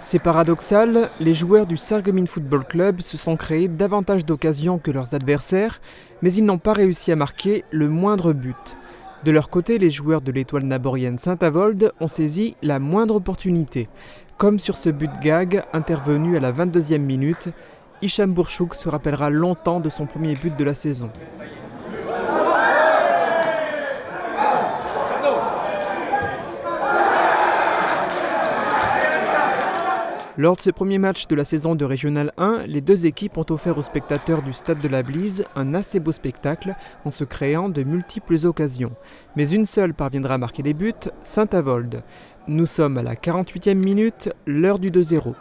C'est paradoxal, les joueurs du Sarreguemines Football Club se sont créés davantage d'occasions que leurs adversaires, mais ils n'ont pas réussi à marquer le moindre but. De leur côté, les joueurs de l'Étoile Naborienne Saint-Avold ont saisi la moindre opportunité. Comme sur ce but gag intervenu à la 22e minute, Hicham Bourchouk se rappellera longtemps de son premier but de la saison. Lors de ce premier match de la saison de Régional 1, les deux équipes ont offert aux spectateurs du Stade de la Blise un assez beau spectacle en se créant de multiples occasions. Mais une seule parviendra à marquer les buts, Saint-Avold. Nous sommes à la 48e minute, l'heure du 2-0.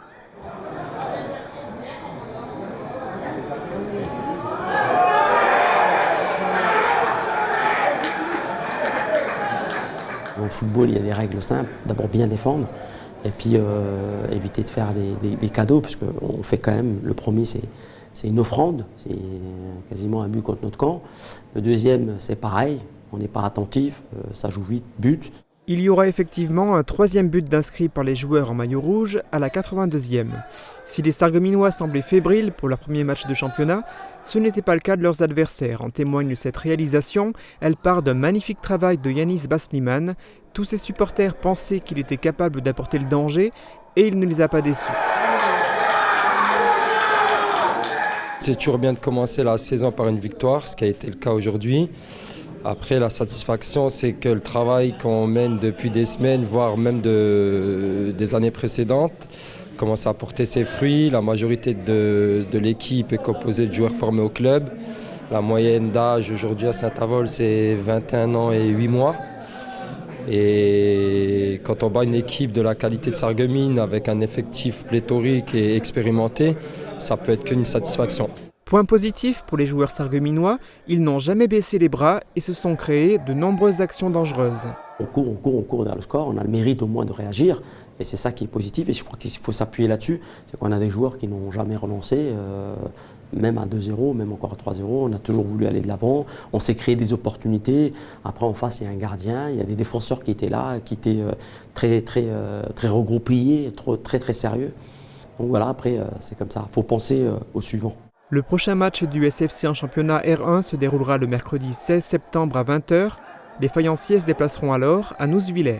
Dans le football, il y a des règles simples. D'abord bien défendre. Et puis éviter de faire des cadeaux, parce qu'on fait quand même, le premier c'est une offrande, c'est quasiment un but contre notre camp. Le deuxième c'est pareil, on n'est pas attentif, ça joue vite, but. Il y aura effectivement un troisième but d'inscrit par les joueurs en maillot rouge à la 82e. Si les Sarregueminois semblaient fébriles pour leur premier match de championnat, ce n'était pas le cas de leurs adversaires. En témoigne cette réalisation, elle part d'un magnifique travail de Yanis Basliman. Tous ses supporters pensaient qu'il était capable d'apporter le danger et il ne les a pas déçus. C'est toujours bien de commencer la saison par une victoire, ce qui a été le cas aujourd'hui. Après, la satisfaction, c'est que le travail qu'on mène depuis des semaines, voire même des années précédentes, commence à porter ses fruits. La majorité de l'équipe est composée de joueurs formés au club. La moyenne d'âge aujourd'hui à Saint-Avold, c'est 21 ans et 8 mois. Et quand on bat une équipe de la qualité de Sarreguemines avec un effectif pléthorique et expérimenté, ça peut être qu'une satisfaction. Point positif pour les joueurs sarregueminois, ils n'ont jamais baissé les bras et se sont créés de nombreuses actions dangereuses. On court vers le score, on a le mérite au moins de réagir, et c'est ça qui est positif, et je crois qu'il faut s'appuyer là-dessus. C'est qu'on a des joueurs qui n'ont jamais renoncé, même à 2-0, même encore à 3-0, on a toujours voulu aller de l'avant, on s'est créé des opportunités. Après en face il y a un gardien, il y a des défenseurs qui étaient là, qui étaient très regroupés, très sérieux. Donc voilà, après c'est comme ça, il faut penser au suivant. Le prochain match du SFC en championnat R1 se déroulera le mercredi 16 septembre à 20h. Les Fayenciers se déplaceront alors à Nousvillers.